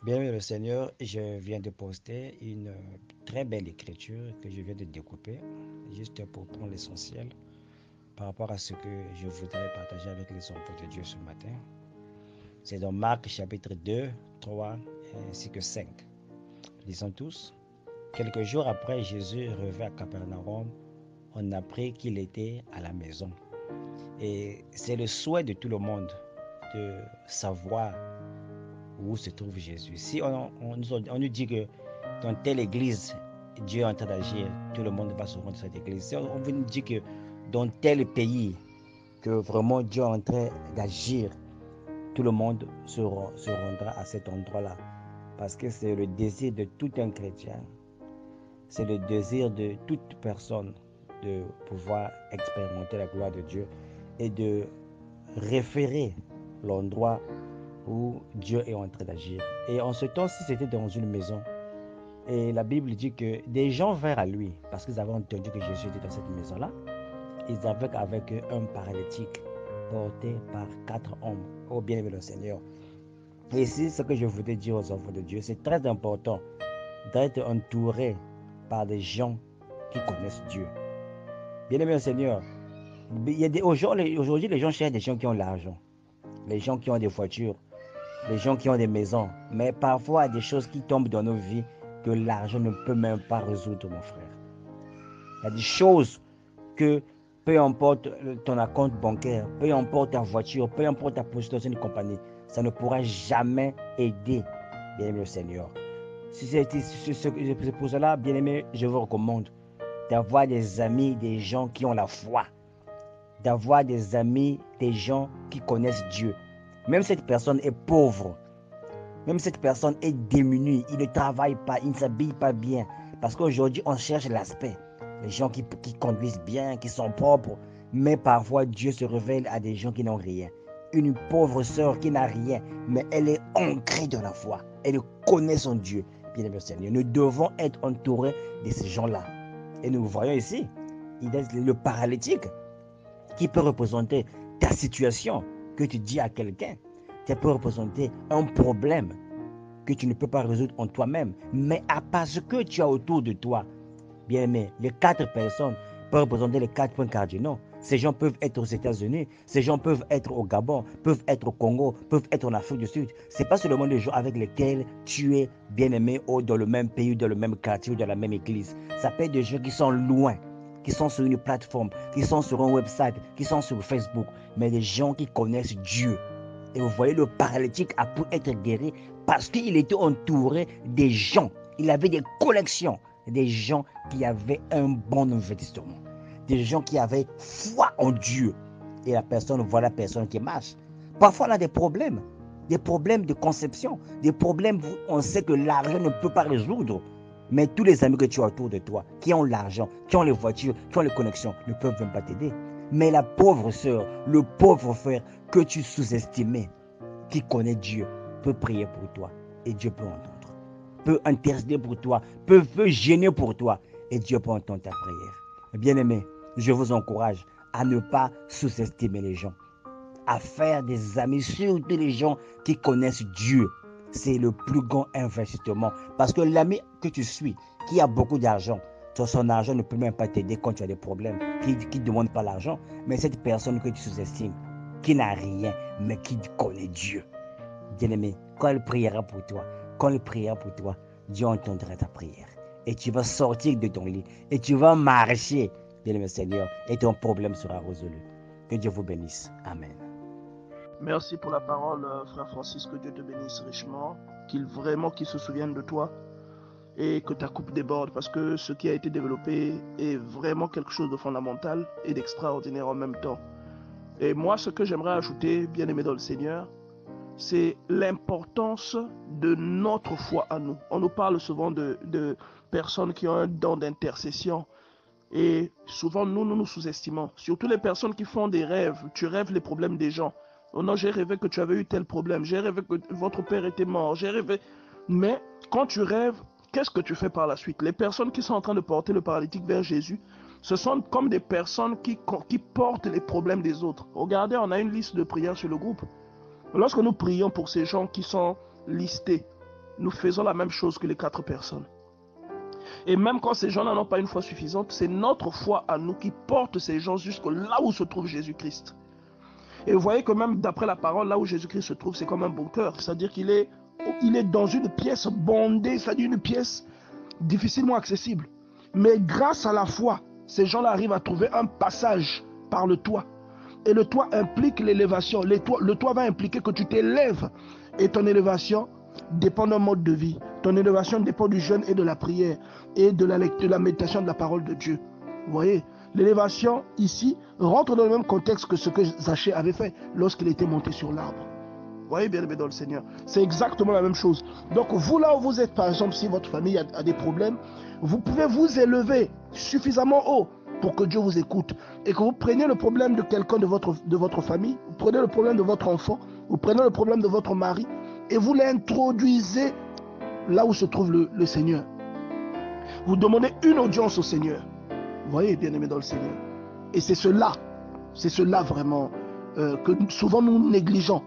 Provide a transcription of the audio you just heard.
Bien, le Seigneur, je viens de poster une très belle écriture que je viens de découper, juste pour prendre l'essentiel par rapport à ce que je voudrais partager avec les enfants de Dieu ce matin. C'est dans Marc chapitre 2, 3 ainsi que 5. Lisons tous. Quelques jours après, Jésus revint à Capernaum. On apprit qu'il était à la maison. Et c'est le souhait de tout le monde de savoir où se trouve Jésus. Si on nous dit que dans telle église, Dieu est en train d'agir, tout le monde va se rendre dans cette église. Si on nous dit que dans tel pays, que vraiment Dieu est en train d'agir, tout le monde se rendra à cet endroit-là. Parce que c'est le désir de tout un chrétien, c'est le désir de toute personne de pouvoir expérimenter la gloire de Dieu et de référer l'endroit où Dieu est en train d'agir. Et en ce temps-ci, c'était dans une maison. Et la Bible dit que des gens vinrent à lui parce qu'ils avaient entendu que Jésus était dans cette maison-là. Ils avaient avec eux un paralytique porté par 4 hommes. Oh bien-aimé le Seigneur. Et ici, ce que je voudrais dire aux enfants de Dieu, c'est très important d'être entouré par des gens qui connaissent Dieu. Bien-aimé le Seigneur, aujourd'hui, les gens cherchent des gens qui ont l'argent, les gens qui ont des voitures, les gens qui ont des maisons. Mais parfois, il y a des choses qui tombent dans nos vies que l'argent ne peut même pas résoudre, mon frère. Il y a des choses que, peu importe ton compte bancaire, peu importe ta voiture, peu importe ta position dans une compagnie, ça ne pourra jamais aider, bien-aimé le Seigneur. Si c'est pour cela, bien-aimé, je vous recommande d'avoir des amis, des gens qui ont la foi, d'avoir des amis, des gens qui connaissent Dieu. Même cette personne est pauvre, même cette personne est démunie, il ne travaille pas, il ne s'habille pas bien. Parce qu'aujourd'hui, on cherche l'aspect. Les gens qui conduisent bien, qui sont propres. Mais parfois, Dieu se révèle à des gens qui n'ont rien. Une pauvre sœur qui n'a rien, mais elle est ancrée dans la foi. Elle connaît son Dieu. Bien aimé Seigneur, nous devons être entourés de ces gens-là. Et nous voyons ici, il est le paralytique qui peut représenter ta situation que tu dis à quelqu'un. Ça peut représenter un problème que tu ne peux pas résoudre en toi-même, mais à parce que tu as autour de toi, bien aimé, les 4 personnes peuvent représenter les 4 points cardinaux. Ces gens peuvent être aux États-Unis, ces gens peuvent être au Gabon, peuvent être au Congo, peuvent être en Afrique du Sud. Ce n'est pas seulement des gens avec lesquels tu es bien aimé ou dans le même pays, dans le même quartier ou dans la même église. Ça peut être des gens qui sont loin, qui sont sur une plateforme, qui sont sur un website, qui sont sur Facebook, mais des gens qui connaissent Dieu. Et vous voyez, le paralytique a pu être guéri parce qu'il était entouré des gens. Il avait des collections, des gens qui avaient un bon investissement, des gens qui avaient foi en Dieu. Et la personne voit la personne qui marche. Parfois, on a des problèmes de conception, des problèmes où on sait que l'argent ne peut pas résoudre. Mais tous les amis que tu as autour de toi, qui ont l'argent, qui ont les voitures, qui ont les connexions, ne peuvent même pas t'aider. Mais la pauvre sœur, le pauvre frère que tu sous-estimais, qui connaît Dieu, peut prier pour toi et Dieu peut entendre. Peut intercéder pour toi, peut gêner pour toi et Dieu peut entendre ta prière. Bien-aimés, je vous encourage à ne pas sous-estimer les gens, à faire des amis, surtout les gens qui connaissent Dieu. C'est le plus grand investissement. Parce que l'ami que tu suis, qui a beaucoup d'argent, son argent ne peut même pas t'aider quand tu as des problèmes, qui ne demande pas l'argent. Mais cette personne que tu sous-estimes, qui n'a rien, mais qui connaît Dieu, bien-aimé, quand elle priera pour toi, quand elle priera pour toi, Dieu entendra ta prière. Et tu vas sortir de ton lit et tu vas marcher, bien-aimé Seigneur, et ton problème sera résolu. Que Dieu vous bénisse. Amen. Merci pour la parole, frère Francis, que Dieu te bénisse richement, qu'il se souvienne de toi et que ta coupe déborde parce que ce qui a été développé est vraiment quelque chose de fondamental et d'extraordinaire en même temps. Et moi, ce que j'aimerais ajouter, bien aimé dans le Seigneur, c'est l'importance de notre foi à nous. On nous parle souvent de personnes qui ont un don d'intercession. Et souvent, nous sous-estimons. Surtout les personnes qui font des rêves. Tu rêves les problèmes des gens. Oh non, j'ai rêvé que tu avais eu tel problème. J'ai rêvé que votre père était mort. J'ai rêvé. Mais quand tu rêves, qu'est-ce que tu fais par la suite? Les personnes qui sont en train de porter le paralytique vers Jésus, ce sont comme des personnes qui portent les problèmes des autres. Regardez, on a une liste de prières sur le groupe. Lorsque nous prions pour ces gens qui sont listés, nous faisons la même chose que les 4 personnes. Et même quand ces gens-là n'ont pas une foi suffisante, c'est notre foi à nous qui porte ces gens jusqu'à là où se trouve Jésus-Christ. Et vous voyez que même d'après la parole, là où Jésus-Christ se trouve, c'est comme un bunker. C'est-à-dire qu'il est dans une pièce bondée, c'est-à-dire une pièce difficilement accessible. Mais grâce à la foi, ces gens-là arrivent à trouver un passage par le toit. Et le toit implique l'élévation. Le toit va impliquer que tu t'élèves. Et ton élévation dépend d'un mode de vie. Ton élévation dépend du jeûne et de la prière et de la lecture, de la méditation de la parole de Dieu. Vous voyez, l'élévation ici rentre dans le même contexte que ce que Zachée avait fait lorsqu'il était monté sur l'arbre. Vous voyez, bien aimé dans le Seigneur, c'est exactement la même chose. Donc vous, là où vous êtes, par exemple, si votre famille a des problèmes, vous pouvez vous élever suffisamment haut pour que Dieu vous écoute et que vous preniez le problème de quelqu'un de votre famille, vous prenez le problème de votre enfant, vous prenez le problème de votre mari et vous l'introduisez là où se trouve le Seigneur. Vous demandez une audience au Seigneur. Vous voyez, bien-aimé dans le Seigneur. Et c'est cela vraiment que souvent nous négligeons.